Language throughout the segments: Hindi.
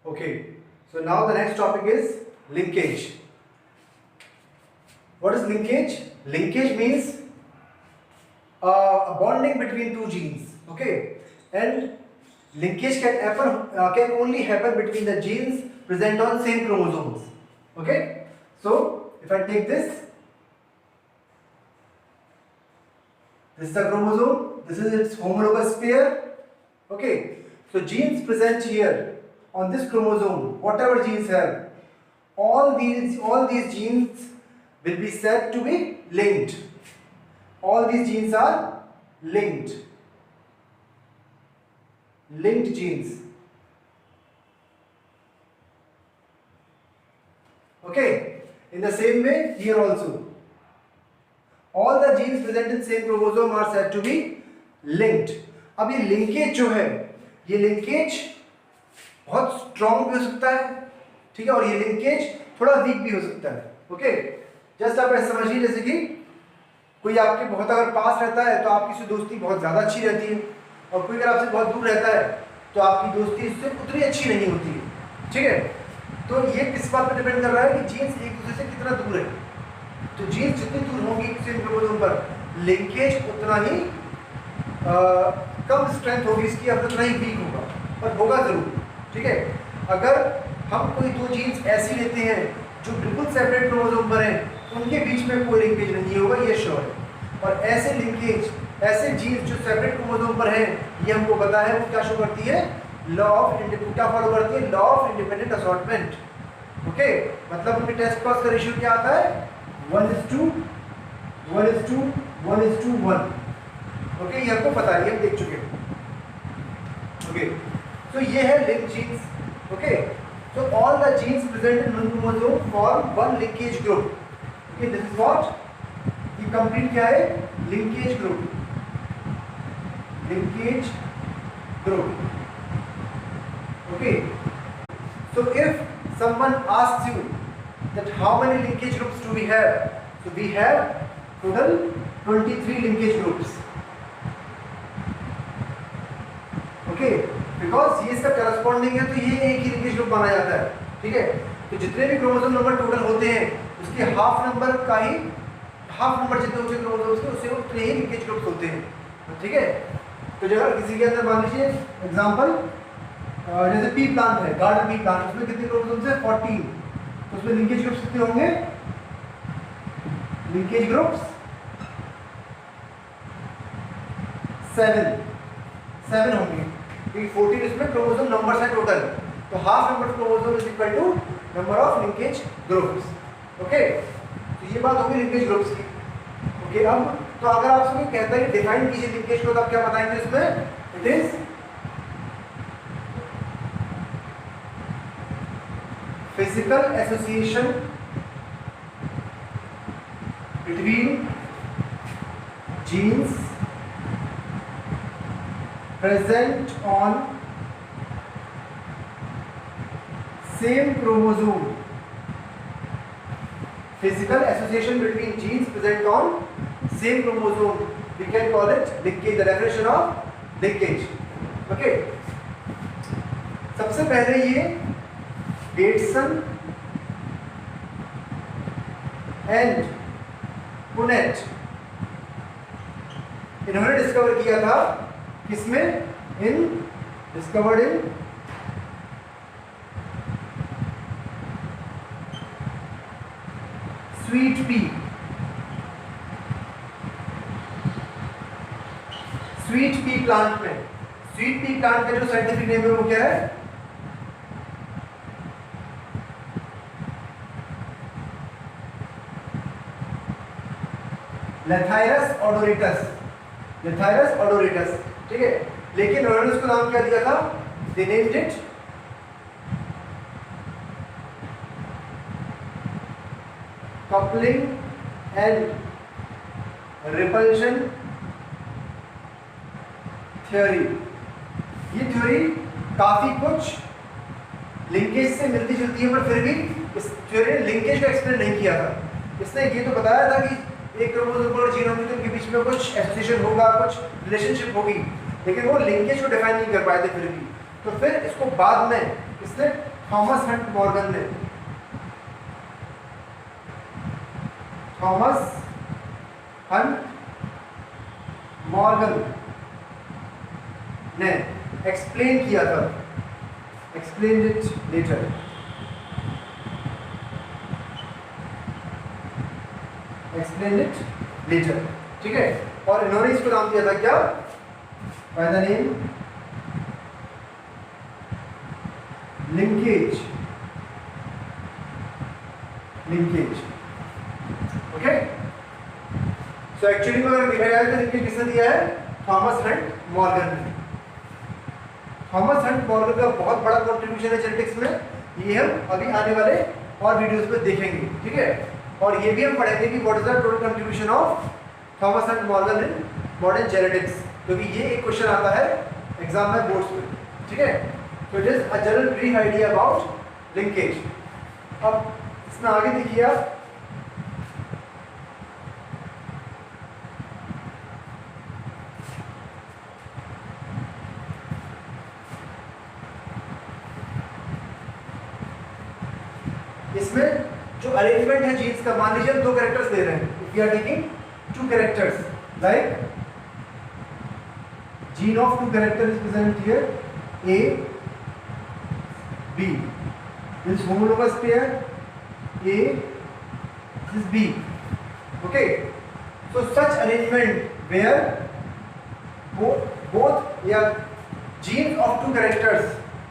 Okay, so now the next topic is linkage. What is linkage? Linkage means a bonding between two genes. Okay, and linkage can only happen between the genes present on same chromosomes. Okay, so if I take this is the chromosome, this is its homologous pair. Okay, so genes present here on this chromosome, whatever genes have, all these genes will be said to be linked. All these genes are linked genes. Okay, in the same way here also, all the genes present in same chromosome are said to be linked. अब ये linkage जो है, ये linkage बहुत स्ट्रॉन्ग भी हो सकता है, ठीक है, और ये लिंकेज थोड़ा वीक भी हो सकता है. ओके, जस्ट आप ऐसे समझिए जैसे कि कोई आपके बहुत अगर पास रहता है तो आपकी उससे दोस्ती बहुत ज़्यादा अच्छी रहती है, और कोई अगर आपसे बहुत दूर रहता है तो आपकी दोस्ती उससे उतनी अच्छी नहीं होती है. ठीक है, तो ये किस बात पर डिपेंड कर रहा है कि जीन्स एक दूसरे से कितना दूर है. तो जीन्स जितनी दूर होंगी सेम क्रोमोसोम पर, लिंकेज उतना ही कम स्ट्रेंथ होगी इसकी, अब उतना ही वीक होगा, पर होगा जरूर. ठीक है, अगर हम कोई दो जीन्स ऐसी लेते हैं जो बिल्कुल सेपरेट क्रोमोसोम पर हैं, उनके बीच में कोई लिंकेज नहीं होगा, ये श्योर है. और ऐसे लिंकेज, ऐसे जीन्स जो सेपरेट क्रोमोसोम पर हैं, ये हमको पता है वो क्या शो करती है, लॉ ऑफ क्या फॉलो करती है, law of independent assortment. Okay, मतलब उनके टेस्ट क्रॉस का रेशियो क्या आता है, 1:1:1:1. ओके, ये हमको पता है, ये हम देख चुके हैं. ओके, so ये है linked genes. Okay, so all the genes present in one chromosome form one linkage group. Okay, this is what ये complete क्या है, linkage group. Linkage group. Okay, so if someone asks you that how many linkage groups do we have, so we have total 23 linkage groups. Okay, because ये इसका करस्पॉन्डिंग है, तो ये एक ही लिंकेज ग्रुप माना जाता है. ठीक है, तो जितने भी क्रोमोसोम नंबर टोटल होते हैं उसके हाफ नंबर जितने होते हैं क्रोमोसोम्स के, उससे उतने ही लिंकेज ग्रुप्स होते हैं. ठीक है, तो जगह किसी के अंदर मान लीजिए एग्जांपल जैसे पी प्लांट है, गार्डन पी प्लांट, उसमें कितने क्रोमोसोम्स है, 14. तो उसमें लिंकेज ग्रुप्स कितने होंगे, लिंकेज ग्रुप्स 7 होंगे, क्योंकि 14 इसमें क्रोमोसोम नंबर्स है टोटल. तो half number chromosome is equal to number of linkage groups. Okay, तो ये बात होगी लिंकेज ग्रुप्स की. ओके, अब तो अगर आपसे कोई कहता है डिफाइन कीजिए लिंकेज को, तो आप क्या बताएंगे इसमें, it is physical association between genes present on same chromosome. Physical association between genes present on same chromosome, we can call it linkage, the definition of linkage. Okay, सबसे पहले ये बेटसन एंड पुनेट इन्होंने डिस्कवर किया था, किसमें, discovered in sweet pea. Sweet pea plant में, स्वीट पी प्लांट का जो साइंटिफिक नेम है वो क्या है, लेथायरस ओडोरिटस. लेथायरस ओडोरिटस. ठीक है, लेकिन उन्होंने उसको नाम क्या दिया था, they named it coupling and repulsion theory. ये थ्योरी काफी कुछ लिंकेज से मिलती जुलती है, पर फिर भी इस थ्योरी ने लिंकेज को एक्सप्लेन नहीं किया था. इसने ये तो बताया था कि एक क्रोमोसोम और जीन होंगे तो उनके बीच में कुछ एसोसिएशन होगा, कुछ रिलेशनशिप होगी, लेकिन वो लिंकेज को डिफाइन नहीं कर पाए थे फिर भी. तो फिर इसको बाद में इसने थॉमस हंट मॉर्गन ने, थॉमस हंट मॉर्गन ने एक्सप्लेन किया था, explain it later, explain it later, ठीक है। और इन्होंने इसको नाम दिया था क्या, by the name linkage, linkage, okay. So actually में अगर देखा जाए तो लिंकेज किसने दिया है, थॉमस हंट मॉर्गन ने। थॉमस हंट मॉर्गन का बहुत बड़ा कंट्रीब्यूशन है जेनेटिक्स में, ये हम अभी आने वाले और वीडियोस में देखेंगे, ठीक है। और ये भी हम पढ़ेंगे कि what is the total contribution of Thomas Hunt Morgan in modern genetics, क्योंकि ये एक क्वेश्चन आता है एग्जाम में, बोर्ड्स में, ठीक है। तो it is a general brief idea about linkage. अब इसमें आगे देखिए आप, इसमें जो अरेंजमेंट है जीन्स का, मान लीजिए हम दो कैरेक्टर्स ले रहे हैं, if we are taking two characters, like gene of two character is present here, A B, this homologous pair A this B, okay. So such arrangement where both या genes of two characters,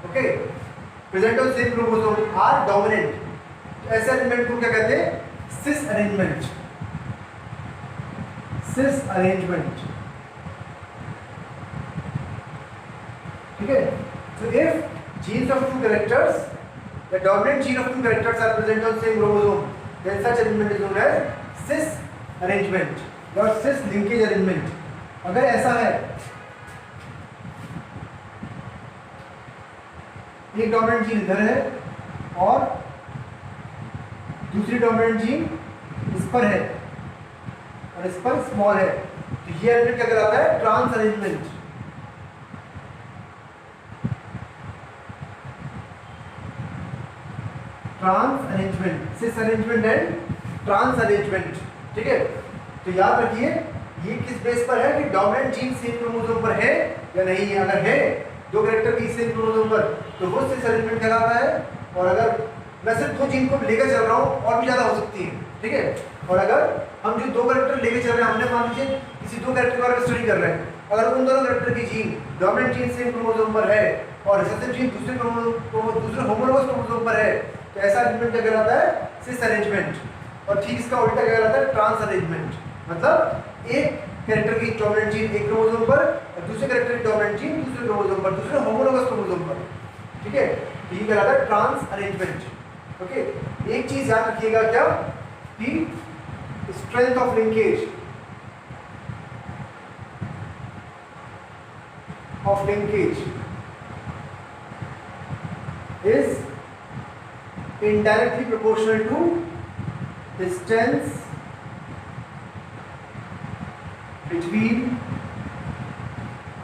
okay, present on same chromosome are dominant, ऐसे अरेंजमेंट को क्या कहते हैं, सिस अरेंजमेंट, सिस अरेंजमेंट, ठीक है। So if genes of two characters, the dominant gene of two characters are present on same chromosome, then such arrangement is known as cis arrangement or cis linkage arrangement। अगर ऐसा है, एक डोमिनेंट जीन इधर है और दूसरी डोमिनेंट जीन इस पर है और इस पर स्मॉल है, तो ये अरेंजमेंट क्या कहलाता है, trans arrangement. Trans arrangement, cis arrangement and trans arrangement, ठीक है। तो याद रखिए ये किस बेस पर है कि डोमिनेंट जीन सेम क्रोमोसोम पर है या नहीं है। अगर है दो कैरेक्टर की सेम क्रोमोसोम पर तो वो सिस अरेंजमेंट कहलाता है, और अगर मैं सिर्फ दो जीन को लेकर चल रहा हूँ और भी ज़्यादा हो सकती है, ठीक है। और अगर हम जो दो कैरेक्टर लेकर चल रहे हैं, हमने मान लीजिए किसी दो कैरेक्टर के बारे में स्टडी कर रहे हैं, अगर उन दोनों कैरेक्टर की gene dominant gene same chromosome पर है और रिसेसिव जीन दूसरे होमोलोगस क्रोमोसोम पर है, तो ऐसा अरेंजमेंट क्या कहलाता है, सिस अरेंजमेंट। और ठीक इसका उल्टा क्या कहलाता है, ट्रांस अरेंजमेंट। मतलब एक कैरेक्टर की डोमिनेंट जीन एक क्रोमोसोम पर और दूसरे कैरेक्टर की डोमिनेंट जीन दूसरे क्रोमोसोम पर, दूसरे होमोलोगस क्रोमोसोम पर, ठीक है। तो ये कहलाता है ट्रांस अरेंजमेंट, ओके। एक चीज याद रखिएगा क्या, कि strength of linkage, is indirectly proportional to distance between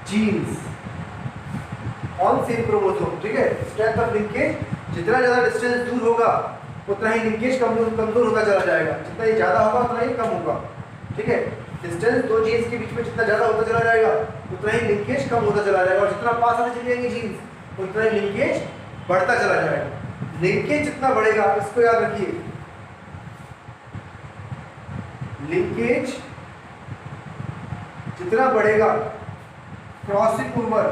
genes on same chromosome, ठीक है। स्ट्रेंथ ऑफ लिंकेज, जितना ज्यादा डिस्टेंस दूर होगा उतना ही लिंकेज कमजोर होता चला जाएगा, जितना ही ज्यादा होगा उतना ही कम होगा, ठीक है। डिस्टेंस दो जीन्स के बीच में जितना ज्यादा होता चला जाएगा उतना ही लिंकेज कम होता चला जाएगा, और जितना पास होते चली जाएंगी जीन्स उतना ही लिंकेज बढ़ता चला जाएगा। लिंकेज जितना बढ़ेगा, इसको याद रखिए, लिंकेज जितना बढ़ेगा क्रॉसिंग ओवर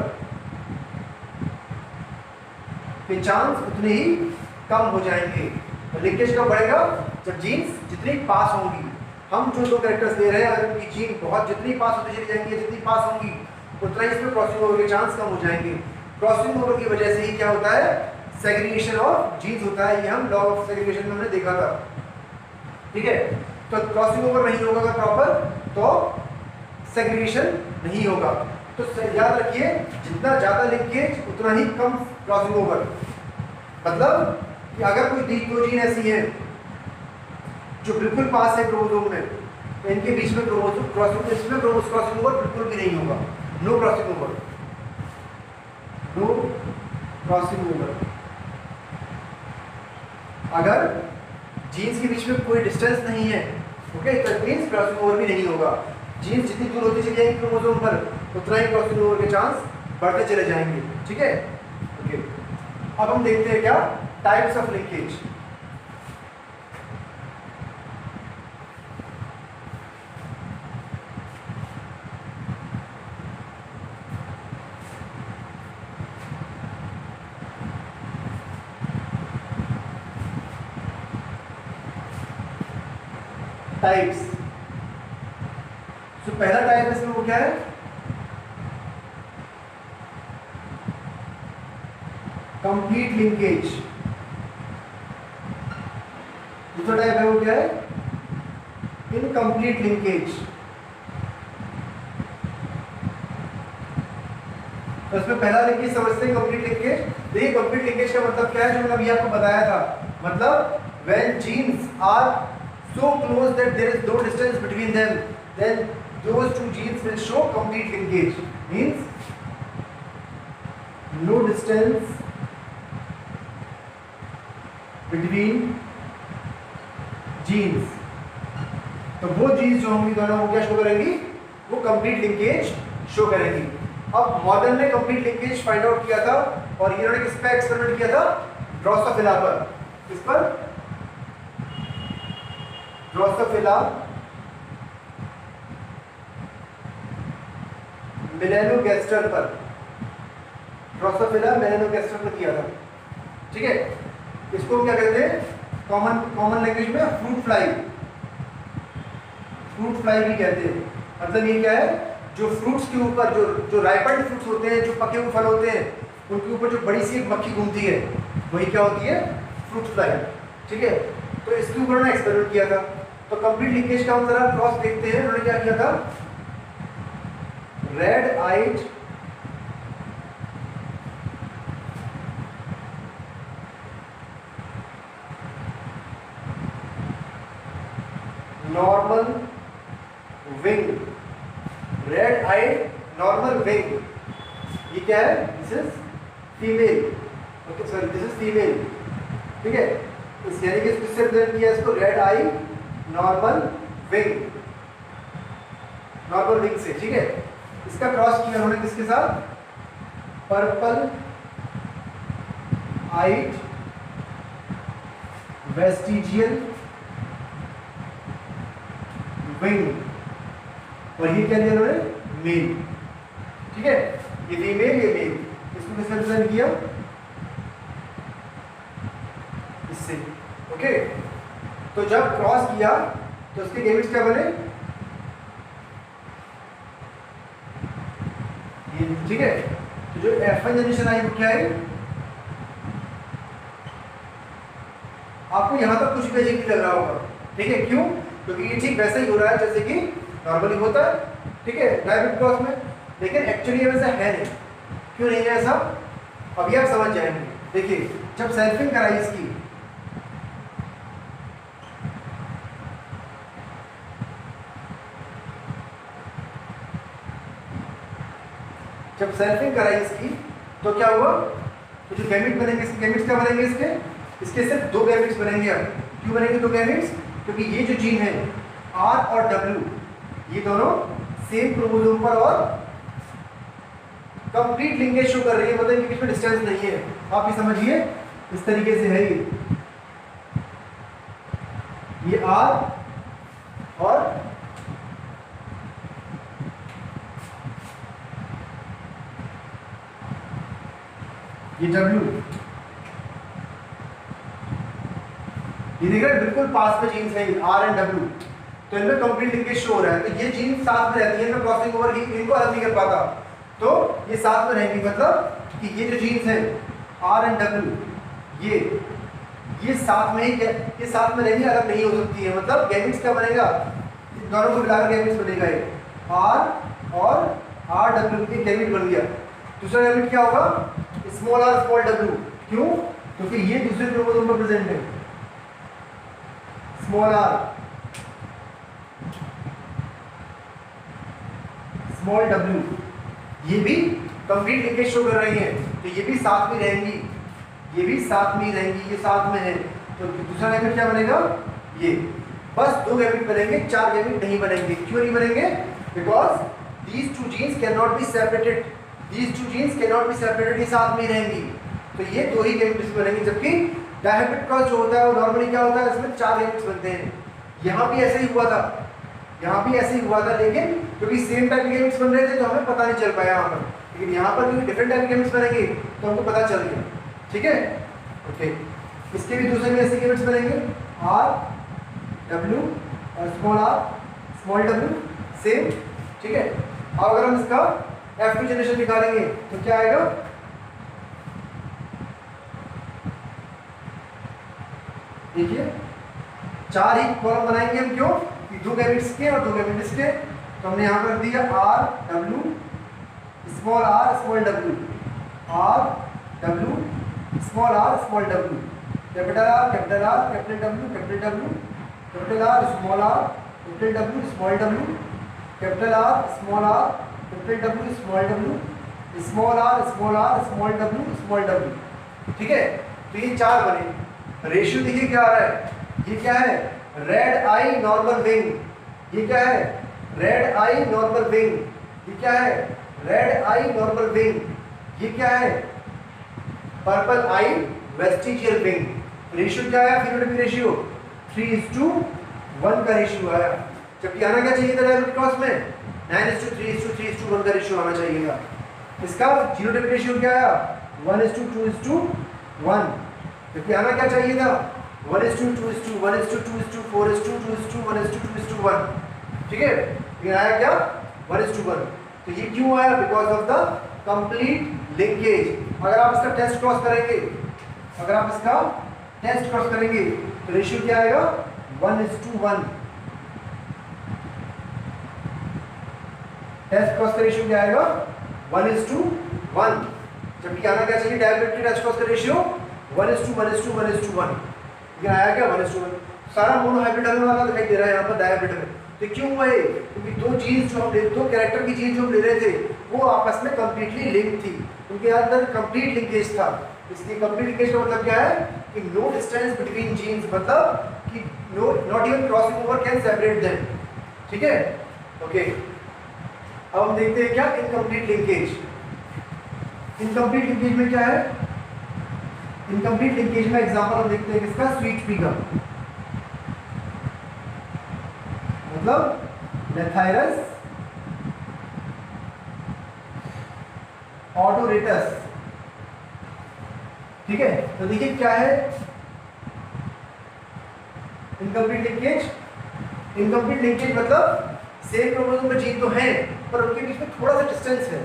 के चांस उतने ही कम हो जाएंगे। लिंकेज कब बढ़ेगा, जब जीन्स जितनी पास होंगी। हम जो दो कैरेक्टर्स ले रहे हैं, अगर उनकी जीन बहुत जितनी पास होती चली जाएंगी, जितनी पास होंगी उतना ही इसमें क्रॉसिंग ओवर के चांस कम हो जाएंगे। क्रॉसिंग ओवर की वजह से ही क्या होता है, सेग्रीगेशन ऑफ जीन्स होता है। ये हम लॉ ऑफ सेग्रीगेशन में हमने देखा था, ठीक है। तो क्रॉसिंग ओवर नहीं होगा अगर प्रॉपर, तो सेग्रीगेशन नहीं होगा। तो याद रखिए, जितना ज्यादा लिंकेज उतना ही कम क्रॉसिंग ओवर। मतलब कि अगर कोई दो जीन ऐसी है जो बिल्कुल पास है क्रोमोसोम में, तो इनके बीच में क्रॉसिंग ओवर बिल्कुल भी नहीं होगा। No crossing over, no crossing over. अगर जीन्स के बीच में कोई डिस्टेंस नहीं है, ओके, तो इट मींस क्रॉसिंग ओवर भी नहीं होगा। जीन्स जितनी दूर होती चली जाएंगी क्रोमोसोम पर, उतना ही क्रॉसिंग ओवर के चांस बढ़ते चले जाएंगे। ठीक है, ओके। अब हम देखते हैं क्या टाइप्स ऑफ लिंकेज। टाइप्स, तो पहला टाइप इसमें वो क्या है, कंप्लीट लिंकेज। दूसरा टाइप है वो क्या है, इनकम्प्लीट लिंकेज। तो इसमें पहला लिंकेज समझते हैं, कंप्लीट लिंकेज। देखिए कंप्लीट लिंकेज का मतलब क्या है, जो मैंने अभी आपको बताया था, मतलब when genes are so close that there is no distance between them, then those two genes will show complete linkage. Means no distance between genes. तो वो जीन्स जो होंगी दोनों वो क्या शो करेंगी, वो कंप्लीट लिंकेज शो करेंगी। अब मॉडर्न ने कंप्लीट लिंकेज फाइंड आउट किया था, और इन्होंने किस पे एक्सपेरिमेंट किया था, ड्रोसोफिला पर। किस पर, ड्रोसोफिला मेलानोगैस्टर पर, ड्रोसोफिला मेलानोगैस्टर पर किया था। ठीक है, इसको हम क्या कहते हैं, कॉमन लैंग्वेज में फ्रूट फ्लाई, फ्रूट फ्लाई भी कहते हैं। मतलब ये क्या है, जो फ्रूट्स के ऊपर जो राइपेंड फ्रूट्स होते हैं, जो पके हुए फल होते हैं, उनके ऊपर जो बड़ी सी एक मक्खी घूमती है, वही क्या होती है, फ्रूट फ्लाई। ठीक है, तो इसके ऊपर उन्होंने एक्सपेरिमेंट किया था। तो कंप्लीट लिंकेज का हम जरा क्रॉस देखते हैं। उन्होंने क्या किया था, red eyed normal wing, red eyed normal wing, ये क्या है, this is female, okay sorry this is female. ठीक है, इस यानी कि किससे रिप्रेजेंट किया इसको, red eye normal wing, normal wing से। ठीक है, इसका क्रॉस किया उन्होंने किसके साथ, पर्पल आइड वेस्टिजियल विंग, और ये क्या दिया उन्होंने, मेल। ठीक है, ये फीमेल ये मेल, इसको किससे रिप्रेजेंट किया, इससे। ओके, तो जब क्रॉस किया तो उसके गैमेट्स क्या बने, ये। ठीक है, तो जो F1 जनरेशन आई वो क्या है, आपको यहां तक कुछ भी अजीब नहीं लग रहा होगा। ठीक है, क्यों, क्योंकि ये ठीक वैसा ही हो रहा है जैसे कि नॉर्मली होता है। ठीक है, डायरेक्ट क्रॉस में, लेकिन एक्चुअली वैसा है नहीं। क्यों नहीं है ऐसा, अभी आप समझ जाएंगे। देखिए जब सेल्फिंग कराई इसकी, जब सेल्फिंग कराई इसकी तो क्या हुआ, तो जो गैमेट बनेंगे, इसके गैमेट्स क्या बनेंगे, इसके सिर्फ दो गैमेट्स बनेंगे। अब क्यों बनेंगे दो गैमेट्स, क्योंकि ये जो जीन है R और W, ये दोनों सेम क्रोमोसोम पर और कंप्लीट लिंकेज शो कर रही है, मतलब इनके बीच में डिस्टेंस नहीं है। आप ये समझिए, इस तरीके से है ये R और ये W, ये देख रहे हैं बिल्कुल पास में जीन्स है R एंड W, तो इनमें कंप्लीट लिंकेज शो हो रहा है। तो ये जीन्स साथ में रहती है, इनमें क्रॉसिंग ओवर इनको अलग नहीं कर पाता, तो ये साथ में रहेंगी। मतलब कि ये जो जीन्स है R एंड W, ये साथ में ही, ये साथ में रहेंगी, अलग नहीं हो सकती है। मतलब गैमेट्स क्या बनेगा, दोनों को मिलाकर गैमेट्स बनेगा, ये R और RW के गैमेट बन गया। दूसरा गैमेट क्या होगा, स्मॉल r स्मॉल w। क्यों, क्योंकि ये दूसरे क्रोमोसोम पर प्रेजेंट है, स्मॉल r स्मॉल w, ये भी कंप्लीट लिंकेज शो कर रही है, तो ये भी साथ में रहेंगी, ये भी साथ में रहेंगी, ये साथ में है। तो दूसरा गैमेट क्या बनेगा, ये। बस 2 गैमेट बनेंगे, 4 गैमेट नहीं बनेंगे। क्यों नहीं बनेंगे? Because these two genes cannot be separated, these two genes cannot be separated, ये साथ में ही रहेंगी। तो ये 2 ही गैमेट्स बनेंगे, जबकि डायहेप्टिक क्रॉस जो होता है वो नॉर्मली क्या होता है, इसमें 4 गैमेट्स बनते हैं। यहाँ भी ऐसे ही हुआ था, यहाँ भी ऐसे ही हुआ था, लेकिन क्योंकि सेम टाइप के गैमेट्स बन रहे थे तो हमें पता नहीं चल पाया यहाँ पर। लेकिन यहाँ पर क्योंकि डिफरेंट टाइप के गैमेट्स बनेंगे तो हमको पता चल गया। ठीक है, ओके। इसके भी दूसरे में ऐसे गैमेट्स बनेंगे, आर डब्ल्यू और स्मॉल डब्ल्यू सेम। ठीक है, अब अगर हम इसका F2 जनरेशन निकालेंगे तो क्या आएगा, देखिए 4 ही कॉलम बनाएंगे हम। क्यों? 2 गैमेट्स के और 2 गैमेट्स के। तो हमने यहाँ पर दिया R W small R small W, R W small R small W, capital R capital W capital W, capital R small R capital W small W, capital R small R capital W small W, small R small W small W. ठीक है, तो ये 4 बने। रेशियो देखिए क्या आ रहा है, ये क्या है, रेड आई नॉर्मल विंग, ये क्या है, रेड आई नॉर्मल विंग, ये क्या है, रेड आई नॉर्मल विंग, ये क्या है, पर्पल आई वेस्टिजियल विंग। रेशियो क्या आया, फिनोटाइपिक रेशियो 3:1 का रेशियो आया। जबकि आना क्या चाहिए था डायहेप्टिक क्रॉस में, 9:3:3:1 का रेशियो आना चाहिए था। इसका जीनोटाइपिक रेशियो क्या आया, 1:2:1। जबकि आना क्या चाहिए था, 1:2:1, 1:2:4:2, 1:2:1। ठीक है, ये आया क्या, 1:1। तो ये क्यों आया, because of the complete linkage. अगर आप इसका टेस्ट क्रॉस करेंगे, अगर आप इसका टेस्ट क्रॉस करेंगे तो रेशियो क्या आएगा, 1:1। टेस्ट क्रॉस का रेशियो क्या आएगा, 1:1। जबकि आना क्या चाहिए, डायहेप्टिक टेस्ट क्रॉस का रेशियो 1:1। ये आया क्या, 1:1। सारा मोनोहाइब्रिड वाला दिखाई दे रहा है यहाँ पर डायहेप्टिक में। तो क्यों हुआ ये, क्योंकि 2 जीन्स जो हम ले, 2 कैरेक्टर की जीन्स जो हम ले रहे थे वो आपस में कंप्लीटली लिंक थी, उनके अंदर कंप्लीट लिंकेज था। इसलिए कंप्लीट लिंकेज का मतलब क्या है कि नो डिस्टेंस बिटवीन जीन्स, मतलब कि no not even crossing over can separate them. ठीक है, ओके। अब हम देखते हैं क्या, इनकम्प्लीट लिंकेज। इनकम्प्लीट लिंकेज में क्या है, इनकम्प्लीट लिंकेज में एग्जांपल हम देखते हैं किसका, स्वीट पी का, मतलब लेथाइरस ऑडोरेटस। ठीक है, तो देखिए क्या है इनकम्प्लीट लिंकेज। इनकम्प्लीट लिंकेज मतलब सेम क्रोमोसोम में जीन तो है पर उनके बीच में थोड़ा सा डिस्टेंस है।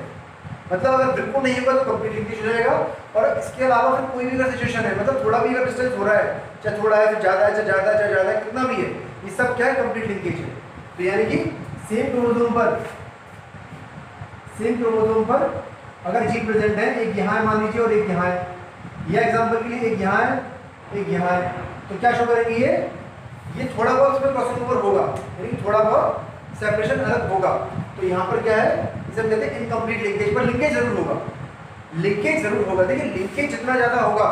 मतलब अगर बिल्कुल नहीं होगा तो कंप्लीट लिंकेज हो जाएगा, और इसके अलावा फिर कोई भी अगर सिचुएशन है, मतलब थोड़ा भी अगर डिस्टेंस हो रहा है, चाहे थोड़ा है, फिर ज़्यादा है, चाहे ज़्यादा है, चाहे ज़्यादा है, कितना भी है, ये सब क्या है, कंप्लीट लिंकेज है। तो यानी कि सेम क्रोमोसोम पर अगर जीन प्रेजेंट है, एक यहाँ है मान लीजिए और एक यहाँ है, यह एग्जाम्पल के लिए एक यहाँ है एक यहाँ है, तो क्या शो करेंगे, ये थोड़ा बहुत इसमें क्रॉसिंग ओवर होगा, यानी थोड़ा बहुत सेपरेशन अलग होगा। तो यहाँ पर क्या है, इसे हम कहते हैं इनकम्प्लीट लिंकेज, पर लिंकेज जरूर होगा, लिंकेज जरूर होगा। देखिए लिंकेज जितना ज़्यादा होगा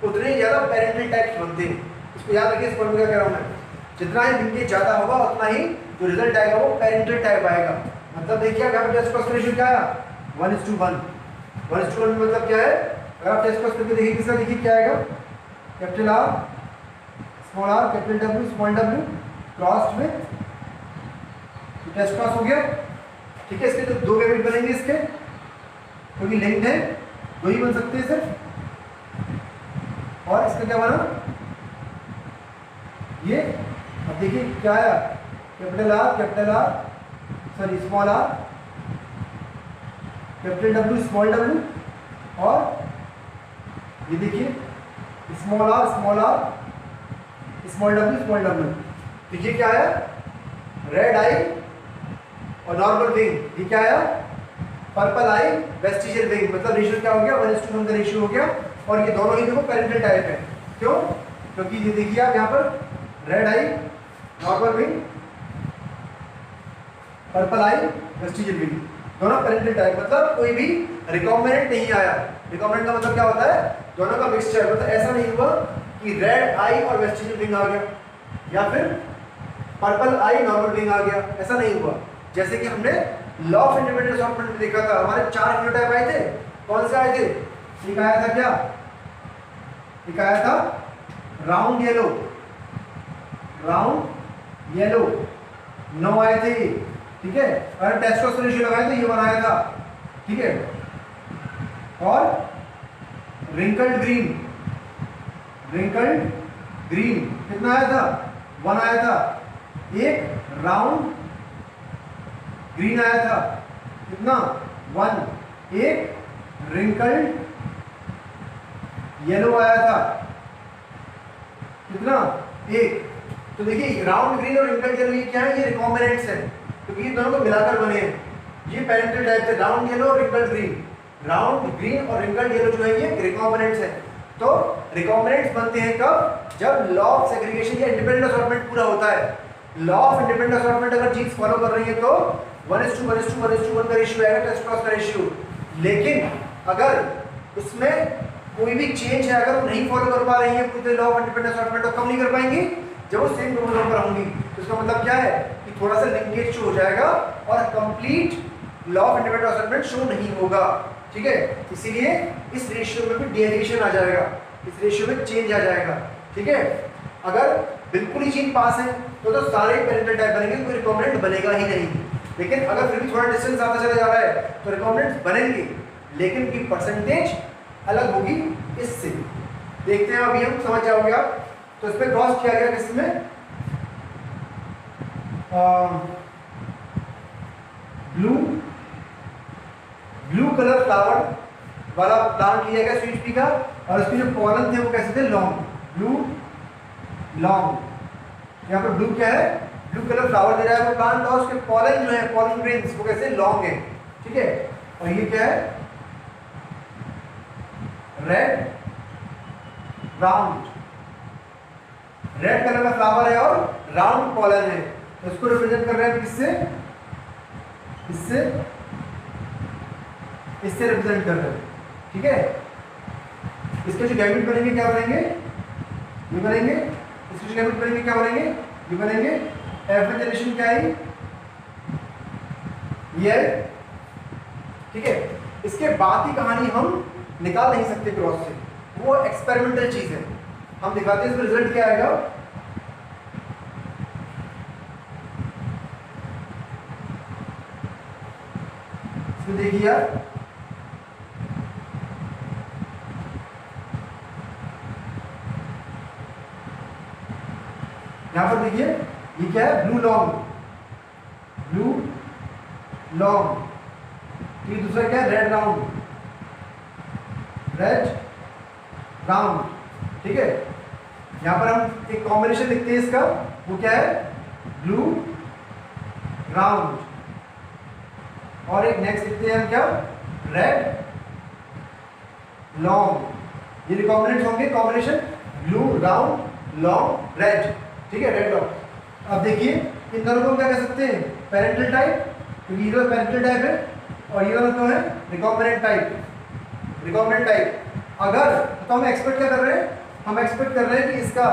उतने ही ज़्यादा पेरेंटल टाइप्स बनते हैं। इसको याद रखिए, इस पॉइंट में क्या कह रहा हूँ मैं, जितना ही लिंकेज ज़्यादा होगा उतना ही जो रिजल्ट आएगा वो पेरेंटल टाइप आएगा। मतलब देखिए अगर टेस्ट क्रॉस रेशियो क्या आया, 1:1। 1:1 मतलब क्या है, अगर आप टेस्ट क्रॉस करके देखिए किसका, देखिए क्या आएगा, capital R small R capital W small W crossed with, test cross हो गया। ठीक है, इसके तो 2 गैमेट बनेंगे इसके, क्योंकि लिंक्ड है, 2 ही बन सकते हैं सिर्फ। और इसका क्या बना, ये अब देखिए क्या आया, capital R sorry small R capital W small W, और ये देखिए स्मॉल आर स्मॉल डब्ल्यू। देखिए क्या आया, रेड आई और नॉर्मल विंग। ये क्या आया, पर्पल आई वेस्टिजियल विंग। मतलब रेशियो क्या हो गया, 1:1 का रेशियो हो गया। और ये दोनों ही देखो पेरेंटल टाइप है। क्यों, क्योंकि ये देखिए आप यहाँ पर red eye normal wing, purple आई वेस्टिजियल विंग, दोनों पेरेंटल टाइप। मतलब कोई भी रिकॉम्बिनेंट नहीं आया। रिकॉम्बिनेंट का मतलब क्या होता है, दोनों का मिक्सचर। मतलब ऐसा नहीं हुआ कि रेड आई और वेस्टिजियल विंग आ गया, या फिर पर्पल आई नॉर्मल विंग आ गया, ऐसा नहीं हुआ। जैसे कि हमने लॉ ऑफ इंडिपेंडेंट असॉर्टमेंट में देखा था, हमारे 4 फिनोटाइप आए थे। कौन से आए थे? एक आया था क्या? एक आया था राउंड येलो, राउंड येलो 9 आए थे, ठीक है। और टेस्टोस्टेरोन रेशियो लगाया तो ये बनाया था, ठीक है। और रिंकल्ड ग्रीन, रिंकल्ड ग्रीन कितना आया था? 1 आया था। एक राउंड ग्रीन आया था, कितना? 1। एक रिंकल्ड येलो आया था, कितना? 1। तो देखिए राउंड ग्रीन और रिंकल्ड येलो ये क्या है? ये रिकॉम्बिनेंट्स है, क्योंकि ये दोनों को मिलाकर बने हैं। ये पेरेंटल टाइप थे, राउंड येलो और रिंकल्ड ग्रीन। राउंड ग्रीन और रिंकल्ड येलो जो है ये रिकॉम्बिनेंट्स है। तो रिकॉम्बिनेंट्स बनते हैं कब? जब लॉ ऑफ सेग्रीगेशन या इंडिपेंडेंट असॉर्टमेंट पूरा होता है। लॉ ऑफ इंडिपेंडेंट असॉर्टमेंट अगर जीन्स फॉलो कर रही है तो 1:1:1:1 का रेशियो आएगा, टेस्ट क्रॉस का रेशियो। लेकिन अगर उसमें कोई भी चेंज है, अगर वो नहीं फॉलो कर पा रही है पूरे लॉ ऑफ इंडिपेंडेंट असॉर्टमेंट, तो कब नहीं कर पाएंगी? जब वो सेम क्रोमोसोम पर होंगी। तो इसका मतलब क्या है कि थोड़ा सा लिंकेज शो हो जाएगा और complete law of independent assortment show नहीं होगा, ठीक है। इसीलिए इस रेशियो में भी डेविएशन आ जाएगा, इस रेशियो में चेंज आ जाएगा, ठीक है। अगर बिल्कुल ही जीन पास है तो सारे पेरेंटल टाइप बनेंगे, कोई रिकॉम्बिनेंट बनेगा ही नहीं। लेकिन अगर फिर भी थोड़ा डिस्टेंस आता चला जा रहा है तो रिकॉम्बिनेंट्स बनेंगे, लेकिन उनकी परसेंटेज अलग होगी इससे। देखते हैं अभी हम, समझ जाओगे आप। तो इस पर क्रॉस किया गया किसमें? ब्लू कलर फ्लावर वाला प्लांट लिया गया स्वीट पी का, और उसके जो पॉलन थे वो कैसे थे? Long, blue long. यहाँ पर ब्लू क्या है? ब्लू कलर फ्लावर दे रहा है वो प्लांट, और उसके पॉलन जो है, पॉलन ग्रेन्स, वो कैसे? लॉन्ग है, ठीक है। और ये क्या है? रेड राउंड, रेड कलर का फ्लावर है और राउंड पॉलन है। तो इसको रिप्रेजेंट कर रहे हैं किससे? इससे, इससे रिप्रेजेंट कर रहे हैं, ठीक है। इसके जो गैमेट बनेंगे क्या बनेंगे? ये बनेंगे। इसके जो गैमेट बनेंगे क्या बनेंगे? ये बनेंगे। एफ जनरेशन क्या है? ये है, ठीक है। इसके बाद की कहानी हम निकाल नहीं सकते क्रॉस से, वो एक्सपेरिमेंटल चीज है। हम दिखाते हैं इसमें रिजल्ट क्या आएगा। इसमें देखिए यार, यहां पर देखिए ये क्या है? Blue long, blue long. ये दूसरा क्या है? रेड राउंड, रेड राउंड, ठीक है। यहां पर हम एक कॉम्बिनेशन लिखते हैं इसका, वो क्या है? Blue round. और एक नेक्स्ट लिखते हैं हम क्या? Red long. ये रिकॉम्बिनेंट्स होंगे, combination blue round long red, ठीक है, रेड लॉन्ग। अब देखिए इन दोनों को क्या कह सकते हैं? पेरेंटल टाइप, क्योंकि ये दोनों पेरेंटल टाइप है, और ये दोनों तो है रिकॉम्बिनेंट टाइप, रिकॉम्बिनेंट टाइप। अगर तो हम एक्सपेक्ट क्या कर रहे हैं? हम एक्सपेक्ट कर रहे हैं कि इसका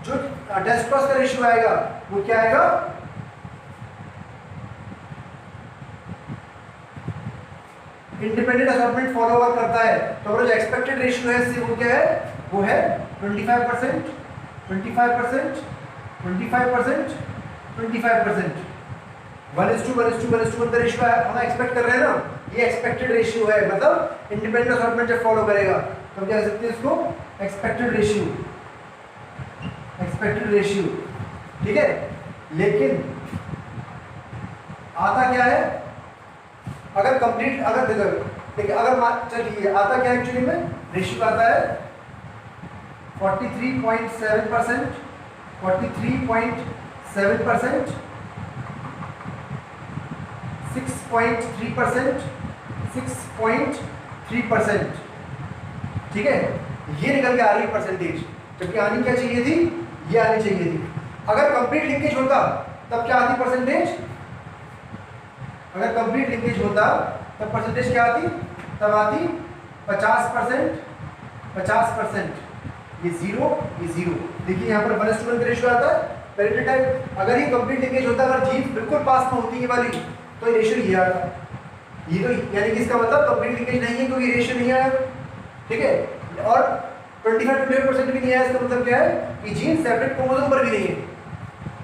जो टेस्ट क्रॉस का रेशियो आएगा वो क्या आएगा? इंडिपेंडेंट असॉर्टमेंट फॉलो ओवर करता है, तो अगर जो एक्सपेक्टेड रेशियो है इससे वो क्या है? वो है 25%, 25%, 25%, 25%। 1:1:1:1 का रेशियो हम एक्सपेक्ट कर रहे हैं ना, ये एक्सपेक्टेड रेशियो है, मतलब इंडिपेंडेंट असॉर्टमेंट जब फॉलो करेगा तो हम क्या कह सकते हैं इसको? एक्सपेक्टेड रेशियो, एक्सपेक्टेड रेशियो, ठीक है। लेकिन आता क्या है? अगर कंप्लीट, अगर देखिए अगर चलिए आता क्या एक्चुअली में? रेशियो आता है 43.7%, 43.7%, 6.3%, 6.3%, ठीक है। ये निकल के आ रही है परसेंटेज, जबकि आनी क्या चाहिए थी? ये आनी चाहिए थी। अगर कंप्लीट लिंकेज होता तब क्या आती परसेंटेज? अगर कंप्लीट लिंकेज होता तब परसेंटेज क्या आती? तब आती 50%, 50%। ये 0, ये 0। देखिए यहाँ पर 1:1 का रेशियो आता है पेरेंटल टाइप। अगर ये कंप्लीट लिंकेज होता, अगर जीन्स बिल्कुल पास में होती है वाली, तो ये रेशियो ये आता। ये तो यानी कि इसका मतलब कंप्लीट लिंकेज नहीं है क्योंकि रेशियो नहीं आया, ठीक है। और 25-28% भी नहीं आया, इसका मतलब क्या है कि जीन सेपरेट क्रोमोसोम पर भी नहीं है।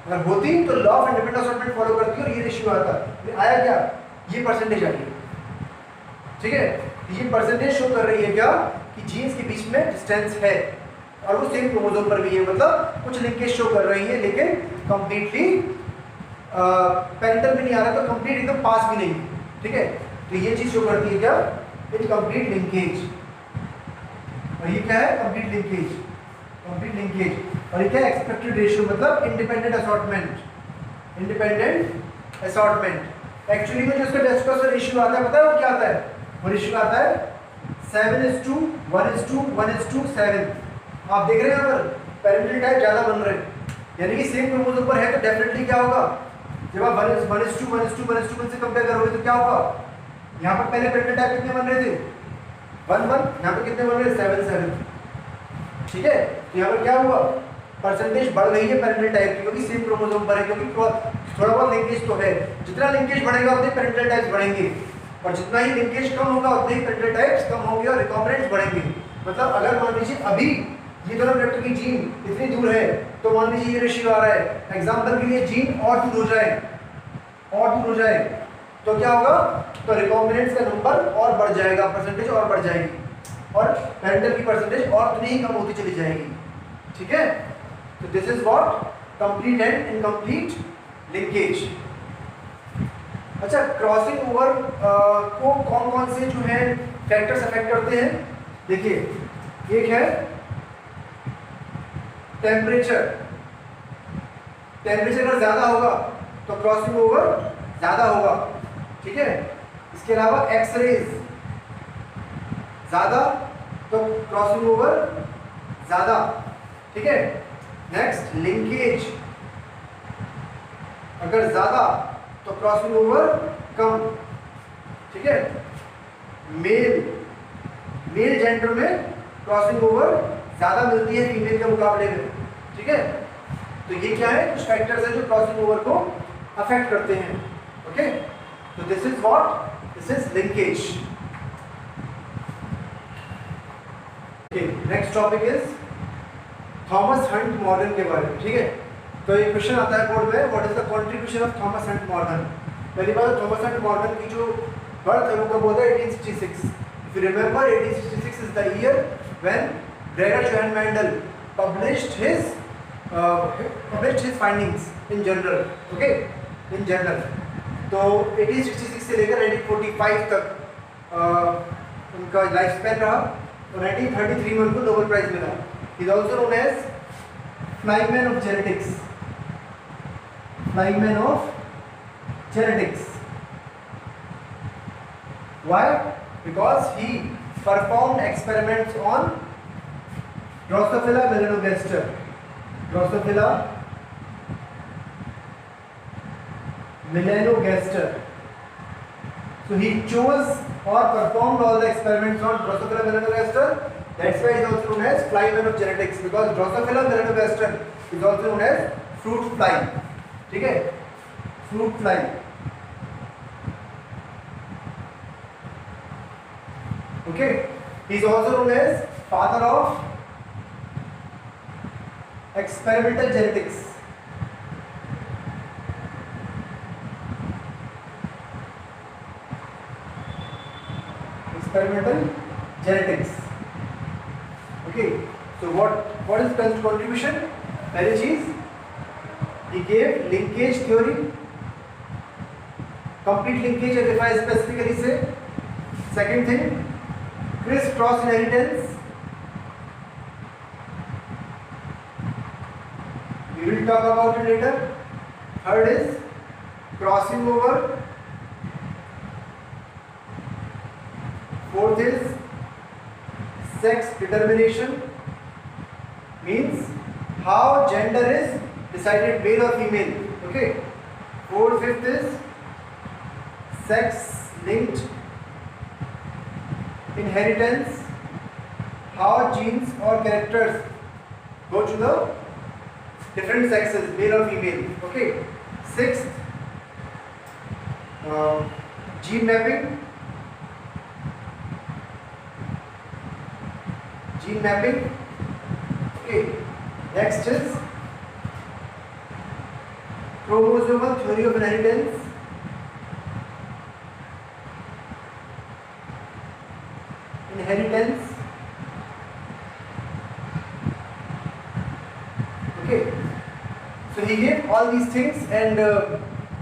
अगर होती तो law of independent assortment follow करती और ये रेशियो आता। आया क्या? ये परसेंटेज आई है, ठीक है। ये परसेंटेज शो कर रही है क्या कि जीन्स के बीच में डिस्टेंस है और वो सेम क्रोमोसोम पर भी है, मतलब कुछ लिंकेज शो कर रही है लेकिन कंप्लीटली पेरेंटल भी नहीं आ रहा, तो कंप्लीट एकदम पास भी नहीं, ठीक है। तो ये चीज शो करती है क्या? Incomplete linkage. और ये क्या है? Complete linkage, complete linkage. और ये क्या है? एक्सपेक्टेड रेशियो, मतलब independent assortment, independent assortment. Actually में जो इसका टेस्टोस्टेरोन रेशियो आता है, पता है वो क्या आता है? वो रेशियो आता है 7:1:1:7। आप देख रहे हैं यहाँ पर पेरेंटल टाइप ज्यादा बन रहे हैं, यानी कि सेम क्रोमोसोम पर है, तो डेफिनेटली क्या होगा? जब आप 1:1:1:1 से कंपेयर करोगे तो क्या होगा? यहाँ पर पहले पेरेंटल टाइप कितने बन रहे थे? 1:1, यहाँ पर कितने बन रहे? 7:7, ठीक है। तो यहाँ पर क्या हुआ? परसेंटेज बढ़ गई है पेरेंटल टाइप की, क्योंकि सेम क्रोमोसोम पर है, क्योंकि थोड़ा बहुत लिंकेज तो है। जितना लिंकेज बढ़ेगा उतने पेरेंटल टाइप्स बढ़ेंगे, और जितना ही लिंकेज कम होगा उतने ही पेरेंटल टाइप्स कम होंगे और रिकॉम्बिनेंट्स बढ़ेंगे। मतलब अगर मान लीजिए अभी ये दोनों वेक्टर की जीन इतनी दूर है, तो मान लीजिए ये रेशियो आ रहा है, एग्जांपल के लिए जीन और दूर हो जाए, तो क्या होगा? तो रिकॉम्बिनेंट्स का नंबर और बढ़ जाएगा, परसेंटेज और बढ़ जाएगी, और पेरेंटल की परसेंटेज और उतनी ही कम होती चली जाएगी, ठीक है। तो this is what complete and incomplete linkage. अच्छा, क्रॉसिंग ओवर को कौन कौन से जो है फैक्टर्स अफेक्ट करते हैं? देखिए, एक है टेम्परेचर। टेम्परेचर अगर ज्यादा होगा तो क्रॉसिंग ओवर ज्यादा होगा, ठीक है। इसके अलावा एक्सरेज ज्यादा तो क्रॉसिंग ओवर ज्यादा, ठीक है। नेक्स्ट, लिंकेज अगर ज्यादा तो क्रॉसिंग ओवर कम, ठीक है। मेल जेंडर में क्रॉसिंग ओवर ज्यादा मिलती है फीमेल के मुकाबले में, ठीक है। तो ये क्या है? कुछ फैक्टर्स हैं जो क्रॉसिंग ओवर को अफेक्ट करते हैं, ओके। तो this is what? This is linkage. Okay, next topic is Thomas Hunt Morgan के बारे में, ठीक है। तो ये क्वेश्चन आता है बोर्ड में, what is the contribution of Thomas Hunt Morgan. पहली बात, थॉमस हंट मॉर्गन की जो बर्थ है वो कब होता है? 1866। If you remember, 1866 is the year when Gregor Johann Mendel published his findings in journal, okay, in journal. तो 1866 से लेकर 1945 तक उनका लाइफ स्पैन रहा, और 1933 में उनको नोबेल प्राइज मिला। He is also known as flying man of genetics. Flying man of genetics. Why? Because he performed experiments on Drosophila melanogaster. Drosophila melanogaster. So he chose or performed all the experiments on Drosophila melanogaster. That's why he is also known as flyman of genetics, because Drosophila melanogaster is also known as fruit fly. ठीक है? Fruit fly. Okay. He is also known as father of experimental genetics. Experimental genetics. Okay, so what is his contribution? पहली चीज, he gave linkage theory, complete linkage है defined specifically से. Second thing, criss-cross inheritance. We will talk about it later. Third is crossing over. Fourth is sex determination, means how gender is decided, male or female. Okay. Fifth is sex linked inheritance, how genes or characters go to the different sexes, male or female. Okay. Sixth, gene mapping. Gene mapping. Okay. Next is chromosomal theory of inheritance. Inheritance. Okay. So he gave all these things, and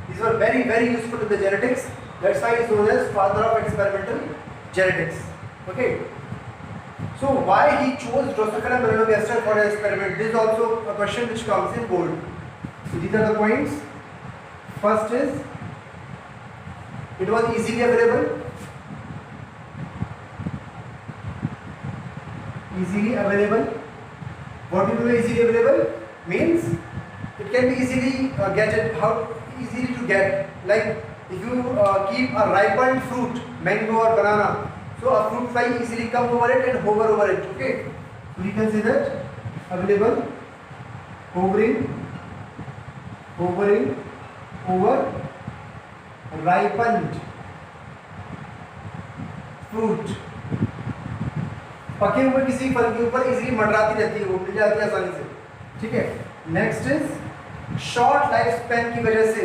these were very, very useful in the genetics. That's why he is known as father of experimental genetics. Okay. So why he chose Drosophila melanogaster for an experiment? This is also a question which comes in bold. So these are the points. First is, it was easily available. Easily available. What do you mean easily available? Means it can be easily getted. How easily to get? Like if you keep a ripened fruit, mango or banana, so a fruit fly easily come over it and hover over it. Okay, so we can say that available, hovering over ripened fruit. पके हुए किसी फल के ऊपर इजीली मंडराती रहती है, वो मिल जाती है आसानी से. ठीक है. Next is short life span की वजह से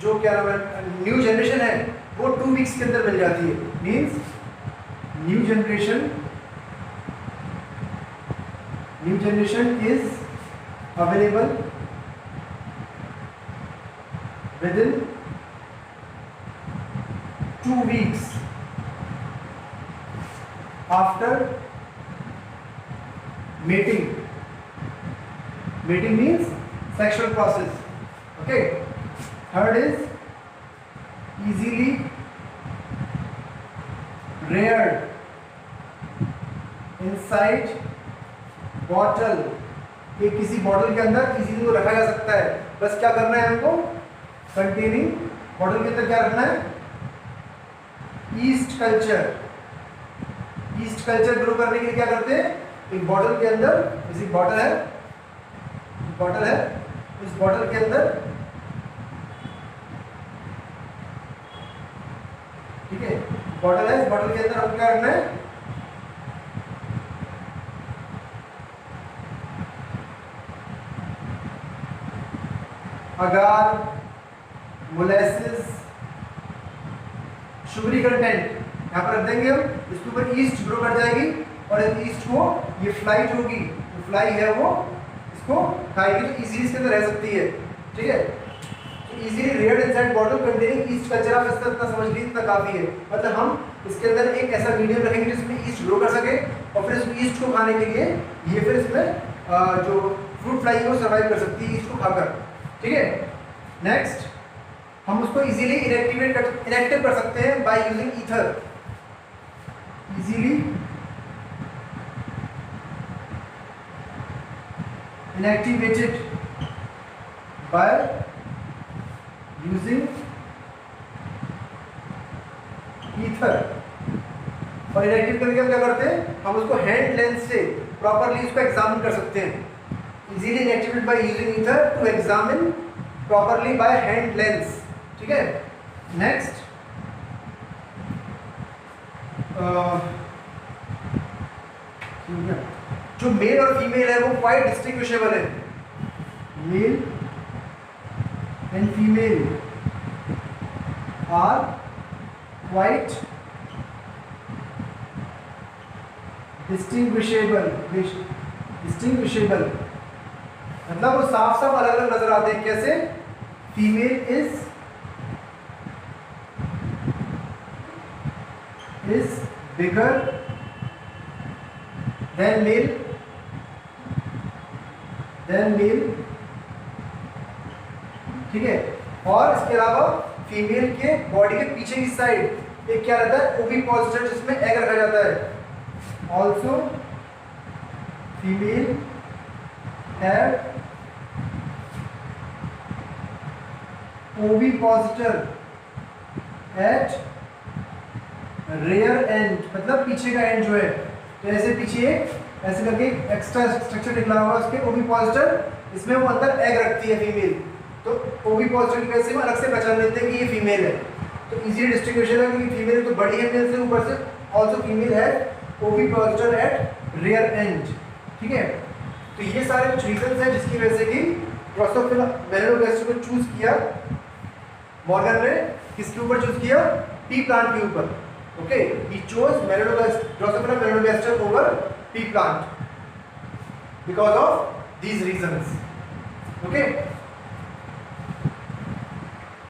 जो क्या नाम है न्यू जनरेशन है वो 2 वीक्स के अंदर मिल जाती है. Means new generation is available with in 2 weeks after mating. Mating means sexual process. Okay. Third is easily reared inside bottle. ये किसी बॉटल के अंदर इजीली को रखा जा सकता है. बस क्या करना है हमको? कंटेनिंग बॉटल के अंदर क्या रखना है? East culture. East culture grow करने के लिए क्या करते हैं? एक बॉटल के अंदर, जैसे बॉटल है, इस बॉटल के अंदर, ठीक है, बॉटल है, इस बॉटल के अंदर हम क्या करना है? अगार, मोलेसिस, शुगरी कंटेंट यहाँ पर रख देंगे हम. इसके ऊपर ईस्ट ग्रो कर जाएगी और इस ईस्ट को ये फ्लाई जो होगी, जो फ्लाई है वो इसको खाएगी, तो इजीली इसके अंदर रह सकती है. ठीक है. तो easily reared inside bottle containing east culture. आप इसका इतना समझ लीजिए, इतना काफी है. मतलब हम इसके अंदर एक ऐसा मीडियम रखेंगे जिसमें ईस्ट ग्रो कर सके, और फिर इस ईस्ट को खाने के लिए ये फिर इसमें जो फ्रूट फ्लाई है वो सर्वाइव कर सकती है ईस्ट को खाकर. ठीक है. नेक्स्ट, हम उसको इजीली इनएक्टिव कर सकते हैं by using ether. Easily inactivated by using ether. और इनएक्टिव करके हम क्या करते हैं? हम उसको हैंड लेंस से प्रॉपरली उसको एग्जामिन कर सकते हैं. Easily inactivated by using ether to examine properly by hand lens. ठीक है. नेक्स्ट, जो मेल और फीमेल है वो क्वाइट डिस्टिंग्विशेबल है. Male and female are quite distinguishable. मतलब वो साफ साफ अलग अलग नजर आते हैं. कैसे? Female is bigger than male. ठीक है. और इसके अलावा फीमेल के बॉडी के पीछे की साइड एक क्या रहता है? ओविपोसिटर, जिसमें एग रखा जाता है. Also female have ovipositor at rear end. मतलब पीछे का एंड जो है, तो ऐसे पीछे ऐसे करके एक्स्ट्रा स्ट्रक्चर निकला हुआ उसके ओविपोस्टर, इसमें वो अंदर एग रखती है फीमेल, तो ओविपोस्टर की वजह से वो अलग से पहचान लेते हैं कि ये फीमेल है। तो इजी डिस्ट्रीब्यूशन है क्योंकि फीमेल तो बड़ी है मेल से, ऊपर से ऑल्सो फीमेल है ओविपोस्टर एट रियर एंड, ठीक है। तो ये सारे कुछ रीजंस हैं जिसकी वजह से कि ड्रोसोफिला मेलानोगास्टर को चूज किया मॉर्गन ने, किसके ऊपर चूज किया, पी प्लांट के ऊपर, okay. He chose Drosophila melanogaster over P plant because of these reasons, okay.